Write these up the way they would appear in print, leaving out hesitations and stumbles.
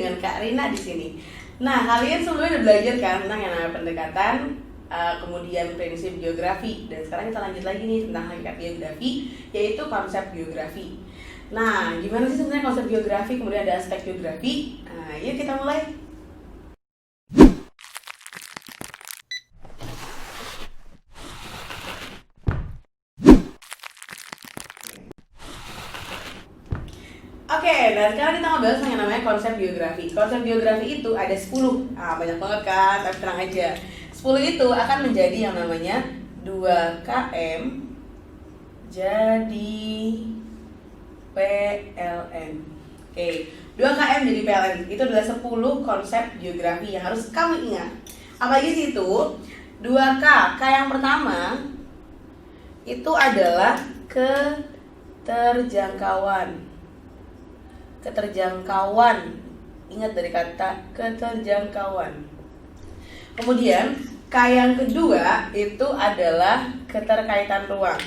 dengan Kak Rina di sini. Nah, kalian sebelumnya udah belajar kan tentang yang namanya pendekatan, kemudian prinsip geografi, dan sekarang kita lanjut lagi nih tentang hakikat geografi, yaitu konsep geografi. Nah, gimana sih sebenarnya konsep geografi, kemudian ada aspek geografi? Nah, yuk kita mulai. Oke, nah sekarang kita ngebahas yang namanya konsep geografi. Konsep geografi itu ada 10. Banyak banget kan, tapi tenang aja. 10 itu akan menjadi yang namanya 2KM jadi PLN. Oke, 2KM jadi PLN. Itu adalah 10 konsep geografi yang harus kamu ingat. Apa aja sih itu? 2K. K yang pertama itu adalah keterjangkauan. Keterjangkauan, ingat dari kata keterjangkauan. Kemudian K yang kedua itu adalah keterkaitan ruang.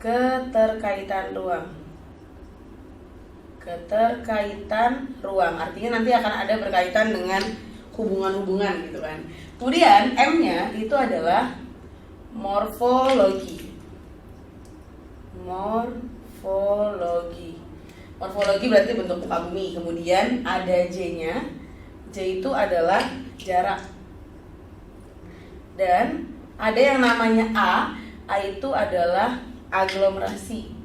Keterkaitan ruang. Keterkaitan ruang artinya nanti akan ada berkaitan dengan hubungan-hubungan gitu kan. Kemudian M-nya itu adalah morfologi. Morfologi. Morfologi berarti bentuk muka bumi. Kemudian ada J-nya. J itu adalah jarak. Dan ada yang namanya A. A itu adalah aglomerasi.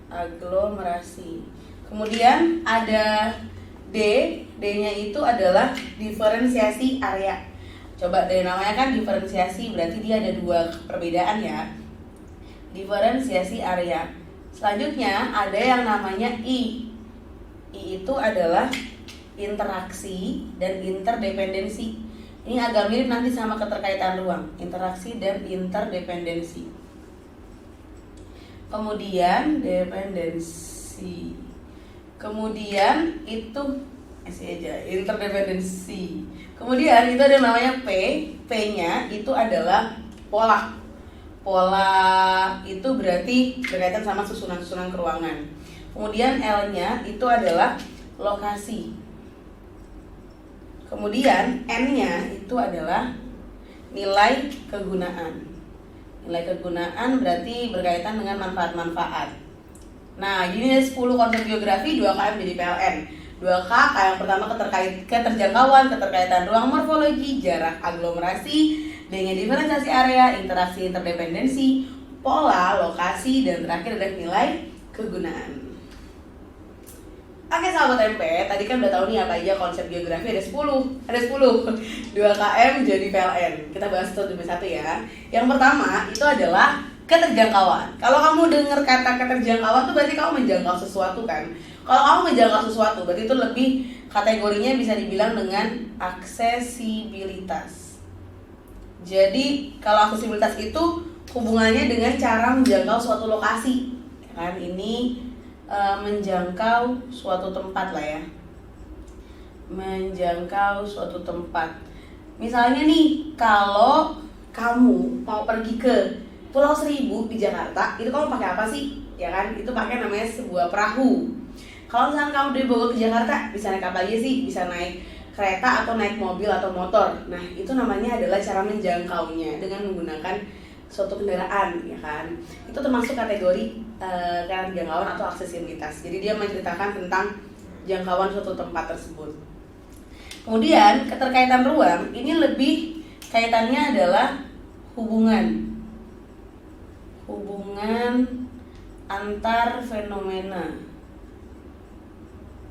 Aglomerasi. Kemudian ada D. D-nya itu adalah diferensiasi area. Coba dari namanya kan diferensiasi, berarti dia ada dua perbedaan ya. Diferensiasi area. Selanjutnya ada yang namanya I. I itu adalah interaksi dan interdependensi. Ini agak mirip nanti sama keterkaitan ruang, interaksi dan interdependensi. Kemudian dependensi. Kemudian itu aja interdependensi. Kemudian itu ada namanya P. P-nya itu adalah pola. Pola itu berarti berkaitan sama susunan-susunan keruangan. Kemudian L-nya itu adalah lokasi. Kemudian N-nya itu adalah nilai kegunaan. Nilai kegunaan berarti berkaitan dengan manfaat-manfaat. Nah, ini 10 konsep geografi, 2KM jadi PLN. 2K, K yang pertama keterjangkauan, keterkaitan ruang, morfologi, jarak, aglomerasi, D-nya diferensiasi area, interaksi, interdependensi, pola, lokasi, dan terakhir ada nilai kegunaan. Oke sahabat MP, tadi kan udah tahu nih apa aja konsep geografi, ada 10. 2KM jadi PLN. Kita bahas satu demi satu ya. Yang pertama itu adalah keterjangkauan. Kalau kamu dengar kata keterjangkauan tuh berarti kamu menjangkau sesuatu kan. Kalau kamu menjangkau sesuatu berarti itu lebih kategorinya bisa dibilang dengan aksesibilitas. Jadi kalau aksesibilitas itu hubungannya dengan cara menjangkau suatu lokasi. Kan ini menjangkau suatu tempat lah ya. Menjangkau suatu tempat. Misalnya nih, kalau kamu mau pergi ke Pulau Seribu di Jakarta, itu kamu pakai apa sih? Ya kan, itu pakai namanya sebuah perahu. Kalau misalnya kamu dari Bogor ke Jakarta, bisa naik apa aja sih? Bisa naik kereta atau naik mobil atau motor. Nah, itu namanya adalah cara menjangkaunya dengan menggunakan suatu kendaraan, ya kan? Itu termasuk kategori jangkauan atau aksesibilitas. Jadi dia menceritakan tentang jangkauan suatu tempat tersebut. Kemudian keterkaitan ruang ini lebih kaitannya adalah hubungan antar fenomena.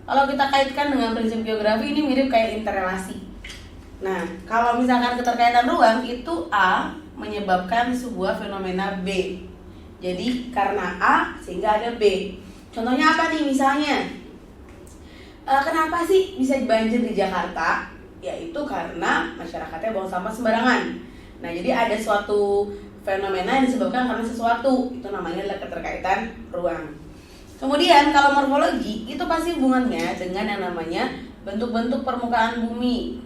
Kalau kita kaitkan dengan prinsip geografi ini mirip kayak interrelasi. Nah, kalau misalkan keterkaitan ruang itu A menyebabkan sebuah fenomena B. Jadi karena A sehingga ada B. Contohnya apa nih misalnya? Kenapa sih bisa banjir di Jakarta? Yaitu karena masyarakatnya buang sampah sembarangan. Nah, jadi ada suatu fenomena yang disebabkan karena sesuatu, itu namanya adalah keterkaitan ruang. Kemudian kalau morfologi itu pasti hubungannya dengan yang namanya bentuk-bentuk permukaan bumi.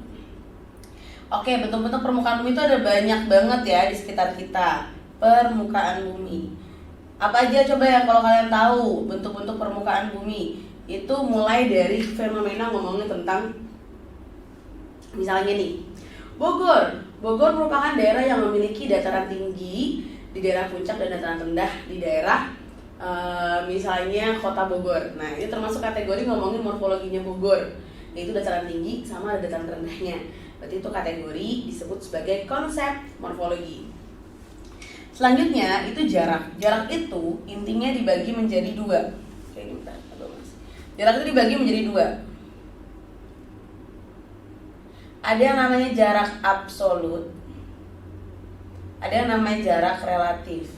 Oke, bentuk-bentuk permukaan bumi itu ada banyak banget ya di sekitar kita. Permukaan bumi. Apa aja coba yang kalau kalian tahu bentuk-bentuk permukaan bumi? itu mulai dari fenomena ngomongin tentang misalnya nih Bogor merupakan daerah yang memiliki dataran tinggi di daerah puncak dan dataran rendah di daerah misalnya kota Bogor. Nah itu termasuk kategori ngomongin morfologinya Bogor, yaitu dataran tinggi sama dataran rendahnya. Berarti itu kategori disebut sebagai konsep morfologi. Selanjutnya itu jarak. Jarak itu intinya dibagi menjadi dua. Oke, ini bentar, jarak itu dibagi menjadi dua. Ada yang namanya jarak absolut, ada yang namanya jarak relatif.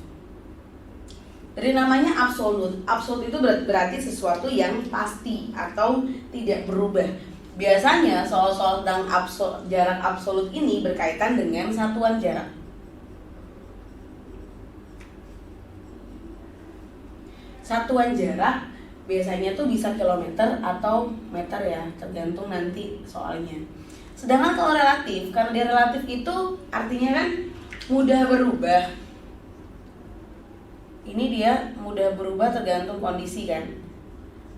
Dari namanya absolut itu berarti sesuatu yang pasti atau tidak berubah. Biasanya soal-soal tentang jarak absolut ini berkaitan dengan satuan jarak. Satuan jarak biasanya tuh bisa kilometer atau meter ya, tergantung nanti soalnya. Sedangkan kalau relatif, karena dia relatif itu artinya kan mudah berubah. Ini dia mudah berubah tergantung kondisi kan.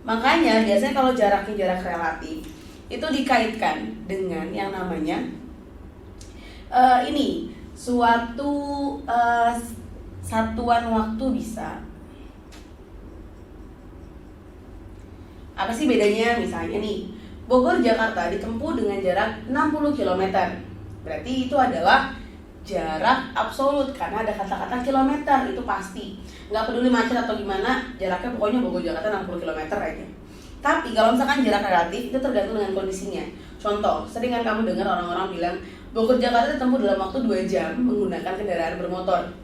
Makanya biasanya kalau jaraknya jarak relatif itu dikaitkan dengan yang namanya ini suatu satuan waktu bisa. Apa sih bedanya? Misalnya nih, Bogor Jakarta ditempuh dengan jarak 60 km. Berarti itu adalah jarak absolut karena ada kata-kata kilometer, itu pasti. Nggak peduli macet atau gimana, jaraknya pokoknya Bogor Jakarta 60 km aja. Tapi kalau misalkan jarak relatif itu tergantung dengan kondisinya. Contoh, sering kan kamu dengar orang-orang bilang Bogor Jakarta ditempuh dalam waktu 2 jam menggunakan kendaraan bermotor.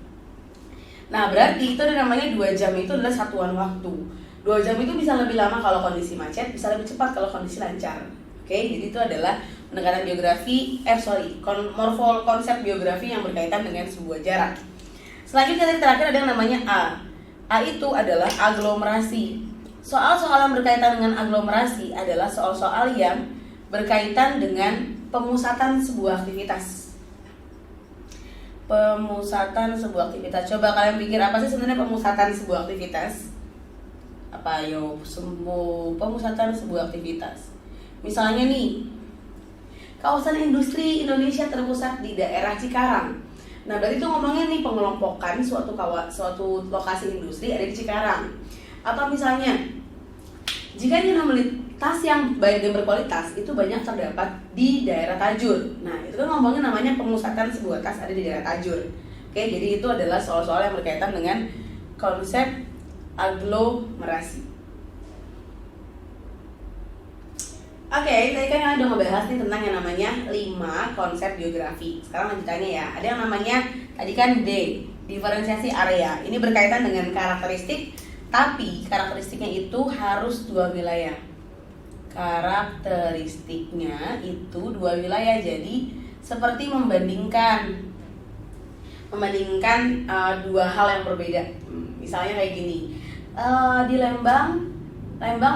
Nah berarti itu ada namanya 2 jam itu adalah satuan waktu. 2 jam itu bisa lebih lama kalau kondisi macet, bisa lebih cepat kalau kondisi lancar. Oke, jadi itu adalah pendekatan biografi, konsep biografi yang berkaitan dengan sebuah jarak. Selanjutnya yang terakhir ada yang namanya A. A itu adalah aglomerasi. Soal-soal yang berkaitan dengan aglomerasi adalah soal-soal yang berkaitan dengan pemusatan sebuah aktivitas. Pemusatan sebuah aktivitas. Coba kalian pikir apa sih sebenarnya pemusatan sebuah aktivitas? Apa yo pemusatan sebuah aktivitas. Misalnya nih, kawasan industri Indonesia terpusat di daerah Cikarang. Nah, berarti itu ngomongin nih pengelompokan suatu lokasi industri ada di Cikarang. Atau misalnya, jika universitas yang baik dan berkualitas itu banyak terdapat di daerah tajur. Nah, itu kan ngomongin namanya pemusatan sebuah tas ada di daerah tajur. Oke, jadi itu adalah soal-soal yang berkaitan dengan konsep aglomerasi. Oke, tadi kan udah ngebahas nih tentang yang namanya 5 konsep biografi. Sekarang lanjutannya ya, ada yang namanya tadi kan D, diferensiasi area. Ini berkaitan dengan karakteristik, tapi karakteristiknya itu harus 2 wilayah. Karakteristiknya itu 2 wilayah, jadi seperti membandingkan 2 hal yang berbeda. Misalnya kayak gini, di Lembang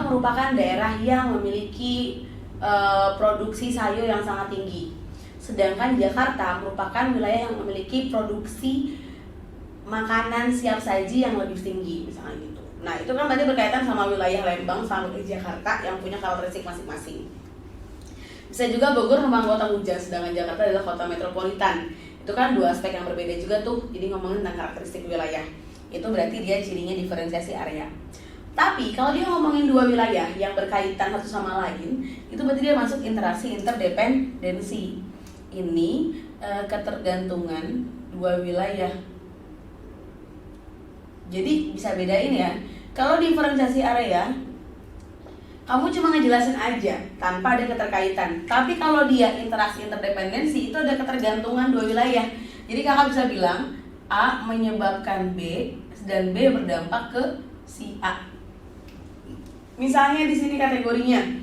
merupakan daerah yang memiliki produksi sayur yang sangat tinggi. Sedangkan Jakarta merupakan wilayah yang memiliki produksi makanan siap saji yang lebih tinggi, misalnya gitu. Nah, itu kan berarti berkaitan sama wilayah Lembang sama Jakarta yang punya karakteristik masing-masing. Bisa juga Bogor merupakan kota hujan, sedangkan Jakarta adalah kota metropolitan. Itu kan 2 aspek yang berbeda juga tuh. Jadi ngomongin tentang karakteristik wilayah. Itu berarti dia cirinya diferensiasi area. Tapi kalau dia ngomongin 2 wilayah yang berkaitan satu sama lain, itu berarti dia masuk interaksi interdependensi. Ini ketergantungan 2 wilayah. Jadi bisa bedain ya. Kalau diferensiasi area, kamu cuma ngejelasin aja tanpa ada keterkaitan. Tapi kalau dia interaksi interdependensi, itu ada ketergantungan 2 wilayah. Jadi kakak bisa bilang A menyebabkan B dan B berdampak ke si A. Misalnya di sini kategorinya,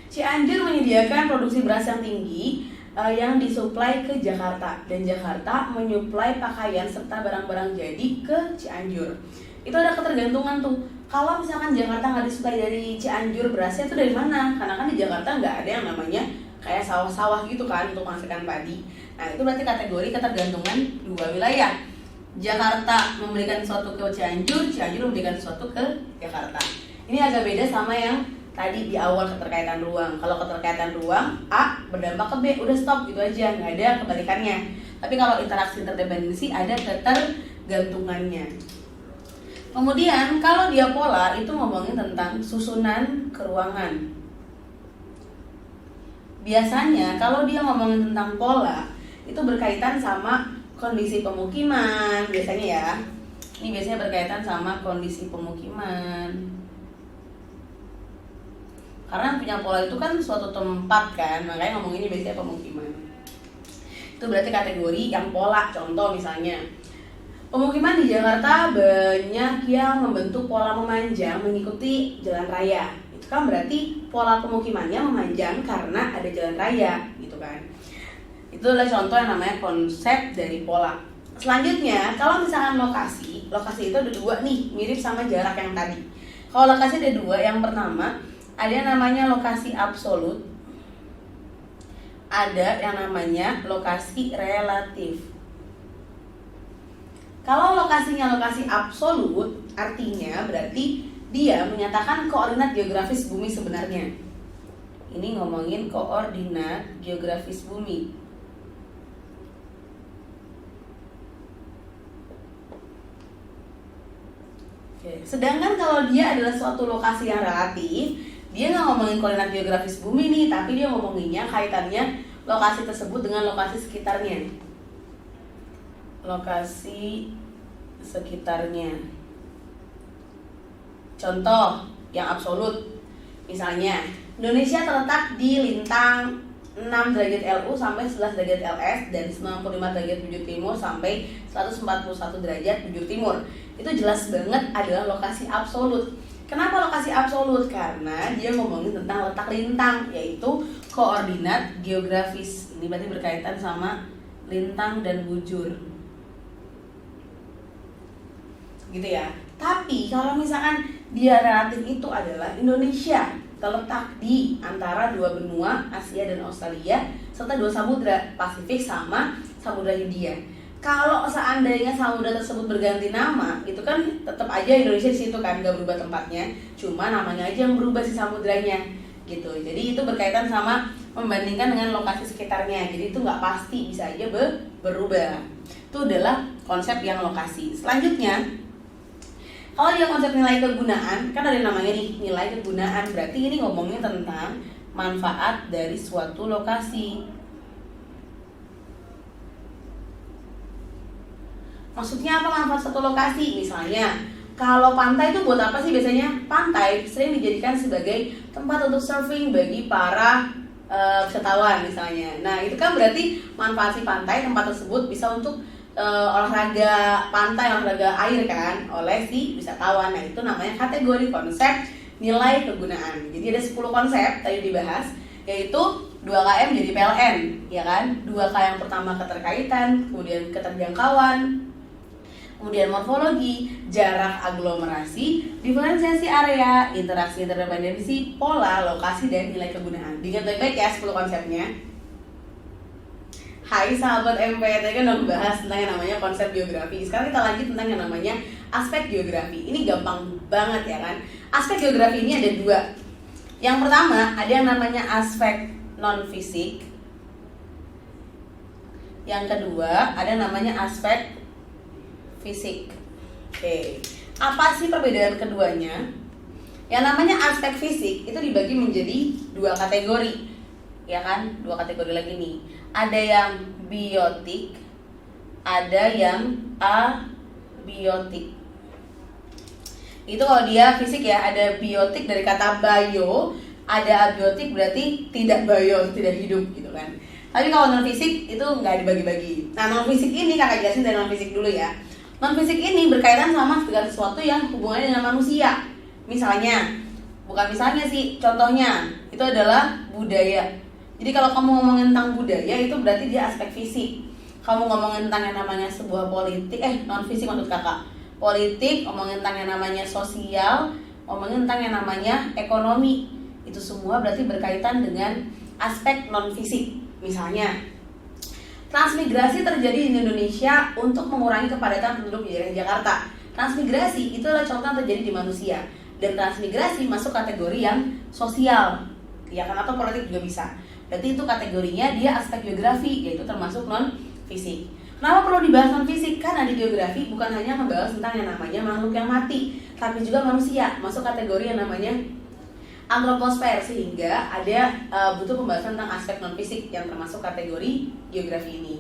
Cianjur menyediakan produksi beras yang tinggi yang disuplai ke Jakarta, dan Jakarta menyuplai pakaian serta barang-barang jadi ke Cianjur. Itu ada ketergantungan tuh. Kalau misalkan Jakarta nggak disuplai dari Cianjur, berasnya itu dari mana? Karena kan di Jakarta nggak ada yang namanya kayak sawah-sawah gitu kan untuk menghasilkan padi. Nah, itu berarti kategori ketergantungan 2 wilayah. Jakarta memberikan sesuatu ke Cianjur, Cianjur memberikan sesuatu ke Jakarta. Ini agak beda sama yang tadi di awal keterkaitan ruang. Kalau keterkaitan ruang, A berdampak ke B, udah stop gitu aja, nggak ada kebalikannya. Tapi kalau interaksi interdependensi ada ketergantungannya. Kemudian kalau dia pola itu ngomongin tentang susunan keruangan. Biasanya kalau dia ngomongin tentang pola itu berkaitan sama kondisi pemukiman biasanya ya. Ini biasanya berkaitan sama kondisi pemukiman. Karena punya pola itu kan suatu tempat kan, makanya ngomongin ini biasanya pemukiman. Itu berarti kategori yang pola. Contoh misalnya, pemukiman di Jakarta banyak yang membentuk pola memanjang mengikuti jalan raya. Itu kan berarti pola pemukimannya memanjang karena ada jalan raya, gitu kan. Itu adalah contoh yang namanya konsep dari pola. Selanjutnya, kalau misalkan lokasi itu ada dua nih, mirip sama jarak yang tadi. Kalau lokasi ada dua, yang pertama ada yang namanya lokasi absolut, ada yang namanya lokasi relatif. Kalau lokasinya lokasi absolut, artinya berarti dia menyatakan koordinat geografis bumi sebenarnya. Ini ngomongin koordinat geografis bumi. Oke. Sedangkan kalau dia adalah suatu lokasi yang relatif, dia nggak ngomongin koordinat geografis bumi nih, tapi dia ngomonginnya kaitannya lokasi tersebut dengan lokasi sekitarnya. Lokasi sekitarnya. Contoh yang absolut, misalnya Indonesia terletak di lintang 6 derajat LU sampai 11 derajat LS dan 95 derajat bujur timur sampai 141 derajat bujur timur. Itu jelas banget adalah lokasi absolut. Kenapa lokasi absolut? Karena dia ngomongin tentang letak lintang, yaitu koordinat geografis. Ini berarti berkaitan sama lintang dan bujur. Gitu ya. Tapi kalau misalkan dia relatif itu adalah Indonesia terletak di antara dua benua, Asia dan Australia, serta dua samudra, Pasifik sama Samudra Hindia. Kalau seandainya samudra tersebut berganti nama, itu kan tetap aja Indonesia di situ kan, nggak berubah tempatnya, cuma namanya aja yang berubah si samudranya, gitu. Jadi itu berkaitan sama membandingkan dengan lokasi sekitarnya. Jadi itu nggak pasti, bisa aja berubah. Itu adalah konsep yang lokasi. Selanjutnya, kalau dia konsep nilai kegunaan, kan ada namanya nih nilai kegunaan. Berarti ini ngomongin tentang manfaat dari suatu lokasi. Maksudnya apa manfaat satu lokasi? Misalnya, kalau pantai itu buat apa sih biasanya? Pantai sering dijadikan sebagai tempat untuk surfing bagi para wisatawan misalnya. Nah, itu kan berarti manfaat si pantai, tempat tersebut bisa untuk olahraga pantai, olahraga air kan oleh si wisatawan. Nah, itu namanya kategori konsep nilai kegunaan. Jadi ada 10 konsep tadi dibahas, yaitu 2KM jadi PLN, ya kan? 2K yang pertama keterkaitan, kemudian keterjangkauan, kemudian morfologi, jarak aglomerasi, diferensiasi area, interaksi interdependensi, pola, lokasi, dan nilai kegunaan. Diingat baik-baik ya 10 konsepnya. Hai sahabat MP, tadi kan udah bahas tentang yang namanya konsep geografi. Sekarang kita lanjut tentang yang namanya aspek geografi. Ini gampang banget ya kan. Aspek geografi ini ada dua. Yang pertama ada yang namanya aspek non-fisik. Yang kedua ada yang namanya aspek fisik. Oke. Apa sih perbedaan keduanya? Yang namanya aspek fisik itu dibagi menjadi dua kategori. Ya kan? Dua kategori lagi nih. Ada yang biotik, ada yang abiotik. Itu kalau dia fisik ya, ada biotik dari kata bio, ada abiotik berarti tidak bio, tidak hidup gitu kan. Tapi kalau non fisik itu nggak dibagi-bagi. Nah, non fisik ini kakak jelasin dari non fisik dulu ya. Non fisik ini berkaitan sama segala sesuatu yang hubungannya dengan manusia. Misalnya, bukan misalnya sih, contohnya itu adalah budaya. Jadi kalau kamu ngomongin tentang budaya itu berarti dia aspek fisik. Kamu ngomongin tentang yang namanya sebuah politik, non fisik menurut kakak. Politik, ngomongin tentang yang namanya sosial, ngomongin tentang yang namanya ekonomi. Itu semua berarti berkaitan dengan aspek non fisik. Misalnya, transmigrasi terjadi di Indonesia untuk mengurangi kepadatan penduduk di daerah Jakarta. Transmigrasi itu adalah contoh yang terjadi di manusia. Dan transmigrasi masuk kategori yang sosial, ya kan, atau politik juga bisa. Berarti itu kategorinya dia aspek geografi, yaitu termasuk non fisik. Kenapa perlu dibahas non fisik? Karena di geografi bukan hanya membahas tentang yang namanya makhluk yang mati, tapi juga manusia, masuk kategori yang namanya antroposfer, sehingga ada butuh pembahasan tentang aspek non fisik yang termasuk kategori geografi ini.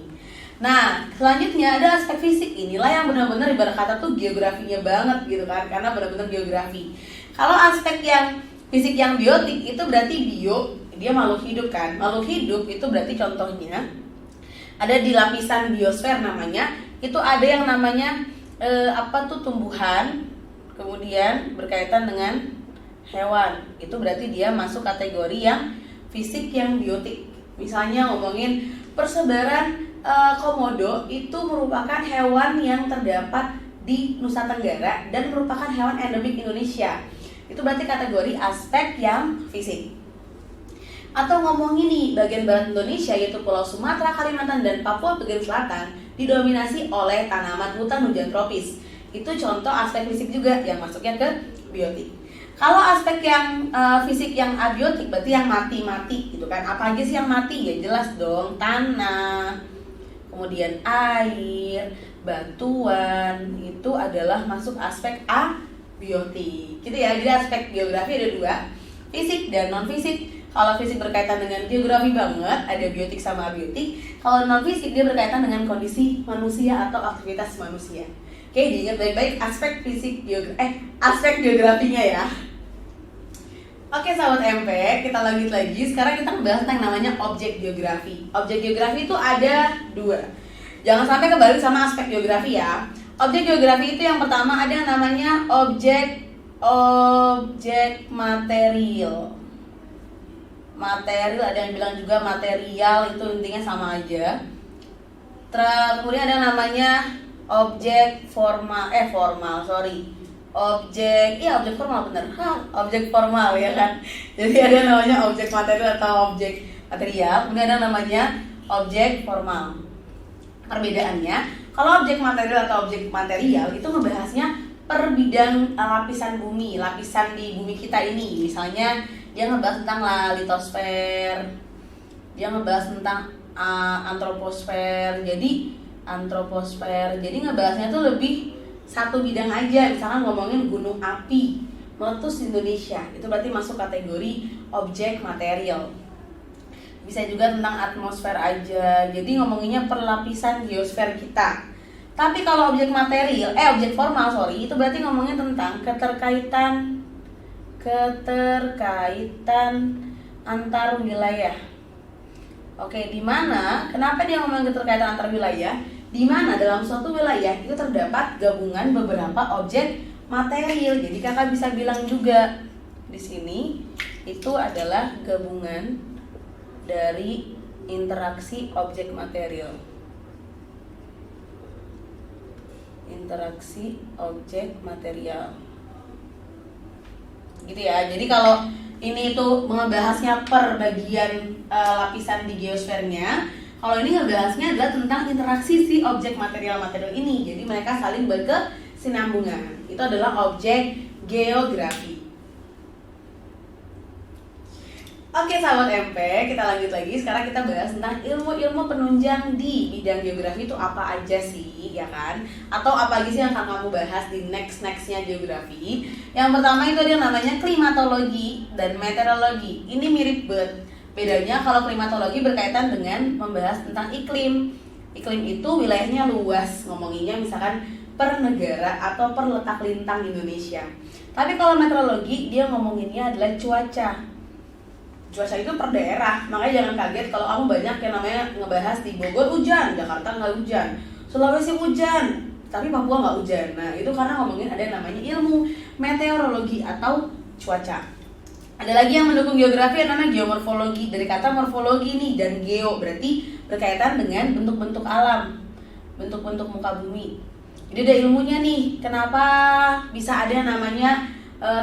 Nah, selanjutnya ada aspek fisik. Inilah yang benar-benar ibarat kata tuh geografinya banget gitu kan, karena benar-benar geografi. Kalau aspek yang fisik yang biotik itu berarti bio, dia makhluk hidup kan. Makhluk hidup itu berarti contohnya ada di lapisan biosfer namanya, itu ada yang namanya tumbuhan, kemudian berkaitan dengan hewan. Itu berarti dia masuk kategori yang fisik yang biotik. Misalnya ngomongin persebaran komodo, itu merupakan hewan yang terdapat di Nusa Tenggara dan merupakan hewan endemik Indonesia. Itu berarti kategori aspek yang fisik. Atau ngomongin nih bagian barat Indonesia, yaitu Pulau Sumatera, Kalimantan, dan Papua bagian selatan, didominasi oleh tanaman hutan hujan tropis. Itu contoh aspek fisik juga yang masuknya ke biotik. Kalau aspek yang fisik yang abiotik berarti yang mati-mati gitu kan. Apa aja sih yang mati? Ya jelas dong, tanah, kemudian air, batuan, itu adalah masuk aspek abiotik gitu ya. Jadi aspek geografi ada dua, fisik dan non fisik. Kalau fisik berkaitan dengan geografi banget, ada biotik sama abiotik. Kalau non fisik dia berkaitan dengan kondisi manusia atau aktivitas manusia. Oke, diingat baik-baik aspek fisik aspek geografinya ya. Oke sahabat MP, kita lanjut lagi. Sekarang kita membahas tentang namanya objek geografi. Objek geografi itu ada dua. Jangan sampai kebalik sama aspek geografi ya. Objek geografi itu yang pertama ada yang namanya objek material. Material, ada yang bilang juga material, itu intinya sama aja. Kemudian ada yang namanya objek objek formal bener. Objek formal ya kan. Jadi ada namanya objek material atau objek material, kemudian ada namanya objek formal. Perbedaannya, kalau objek material atau objek material itu membahasnya per bidang lapisan bumi, lapisan di bumi kita ini. Misalnya dia ngebahas tentang litosfer, dia ngebahas tentang antroposfer. Jadi ngebahasnya tuh lebih satu bidang aja. Misalkan ngomongin gunung api meletus di Indonesia, itu berarti masuk kategori objek material. Bisa juga tentang atmosfer aja, jadi ngomonginnya per lapisan geosfer kita. Tapi kalau objek formal itu berarti ngomongin tentang keterkaitan antar wilayah. Oke, di mana? Kenapa dia ngomongin keterkaitan antar wilayah? Di mana dalam suatu wilayah itu terdapat gabungan beberapa objek material. Jadi kakak bisa bilang juga di sini itu adalah gabungan dari interaksi objek material. Interaksi objek material. Gitu ya. Jadi kalau ini itu membahasnya per bagian lapisan di geosfernya. Kalau ini ngebahasnya adalah tentang interaksi si objek material-material ini. Jadi mereka saling berkesinambungan. Itu adalah objek geografi. Oke sahabat MP, kita lanjut lagi. Sekarang kita bahas tentang ilmu-ilmu penunjang di bidang geografi itu apa aja sih, ya kan? Atau apa aja sih yang akan kamu bahas di nextnya geografi. Yang pertama itu ada namanya klimatologi dan meteorologi. Ini mirip banget. Bedanya kalau klimatologi berkaitan dengan membahas tentang iklim. Iklim itu wilayahnya luas, ngomonginnya misalkan per negara atau per letak lintang Indonesia. Tapi kalau meteorologi dia ngomonginnya adalah cuaca. Cuaca itu per daerah, makanya jangan kaget kalau kamu banyak yang namanya ngebahas di Bogor hujan, Jakarta nggak hujan, Sulawesi hujan, tapi Papua nggak hujan. Nah itu karena ngomongin ada yang namanya ilmu meteorologi atau cuaca. Ada lagi yang mendukung geografi yang namanya geomorfologi. Dari kata morfologi nih, dan geo berarti berkaitan dengan bentuk-bentuk alam, bentuk-bentuk muka bumi. Jadi ada ilmunya nih, kenapa bisa ada yang namanya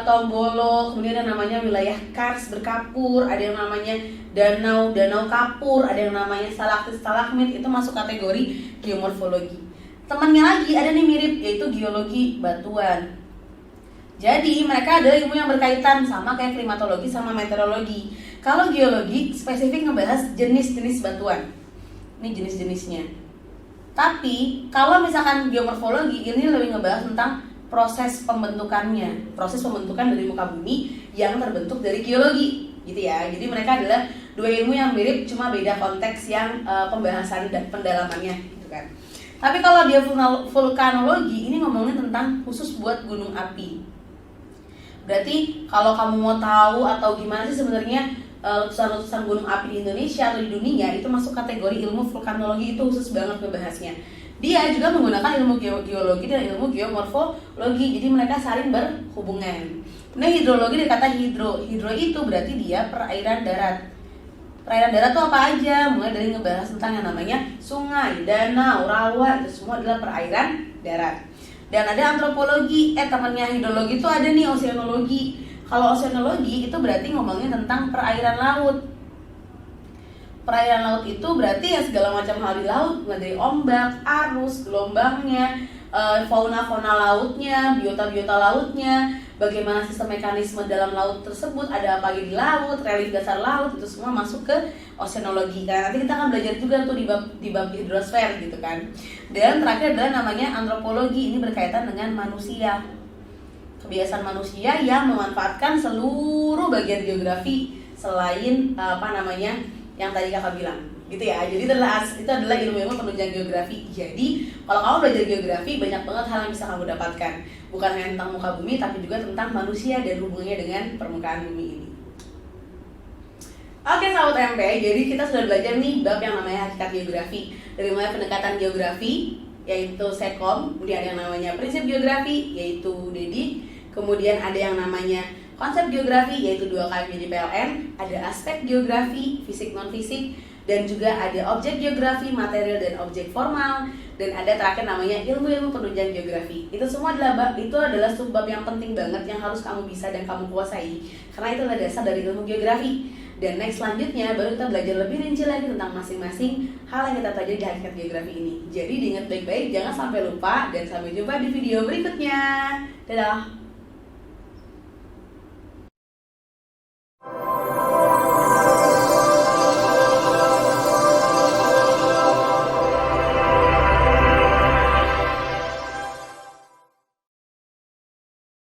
Tombolo, kemudian ada namanya wilayah kars berkapur, ada yang namanya danau kapur, ada yang namanya stalaktit stalagmit, itu masuk kategori geomorfologi. Temannya lagi ada nih mirip, yaitu geologi batuan. Jadi mereka adalah ilmu yang berkaitan sama kayak klimatologi sama meteorologi. Kalau geologi spesifik ngebahas jenis-jenis batuan. Ini jenis-jenisnya. Tapi kalau misalkan geomorfologi ini lebih ngebahas tentang proses pembentukannya, proses pembentukan dari muka bumi yang terbentuk dari geologi, gitu ya. Jadi mereka adalah dua ilmu yang mirip, cuma beda konteks yang pembahasan dan pendalamannya, gitu kan. Tapi kalau dia vulkanologi ini ngomongin tentang khusus buat gunung api. Berarti kalau kamu mau tahu atau gimana sih sebenarnya letusan-letusan gunung api di Indonesia atau di dunia, itu masuk kategori ilmu vulkanologi, itu khusus banget ngebahasnya. Dia juga menggunakan ilmu geologi dan ilmu geomorfologi, jadi mereka saling berhubungan. Nah, hidrologi dari kata hidro itu berarti dia perairan darat. Perairan darat itu apa aja? Mulai dari ngebahas tentang yang namanya sungai, danau, rawa, itu semua adalah perairan darat. Dan ada antropologi, temannya hidrologi itu ada nih oceanologi. Kalau oceanologi itu berarti ngomongin tentang perairan laut. Perairan laut itu berarti ya segala macam hal di laut, mulai dari ombak, arus, gelombangnya, fauna-fauna lautnya, biota-biota lautnya, bagaimana sistem mekanisme dalam laut tersebut, ada apa lagi di laut, relief dasar laut, itu semua masuk ke oceanologi kan. Nanti kita akan belajar juga tuh di bab hidrosfer gitu kan. Dan terakhir adalah namanya antropologi, ini berkaitan dengan manusia. Kebiasaan manusia yang memanfaatkan seluruh bagian geografi selain yang tadi kakak bilang gitu ya. Jadi itu adalah ilmu-ilmu penunjang geografi. Jadi kalau kamu belajar geografi, banyak banget hal yang bisa kamu dapatkan, bukan hanya tentang muka bumi tapi juga tentang manusia dan hubungannya dengan permukaan bumi ini. Oke sahabat MP, jadi kita sudah belajar nih bab yang namanya hakikat geografi. Dari mulai pendekatan geografi, yaitu Sekom, kemudian ada yang namanya prinsip geografi, yaitu Dedi, kemudian ada yang namanya konsep geografi, yaitu 2 kali menjadi PLN, ada aspek geografi, fisik non-fisik, dan juga ada objek geografi, material dan objek formal, dan ada terakhir namanya ilmu-ilmu penunjang geografi. Itu semua adalah subbab yang penting banget yang harus kamu bisa dan kamu kuasai, karena itu adalah dasar dari ilmu geografi. Dan next selanjutnya baru kita belajar lebih rinci lagi tentang masing-masing hal yang kita pelajari di hakikat geografi ini. Jadi diingat baik-baik, jangan sampai lupa, dan sampai jumpa di video berikutnya. Dadah!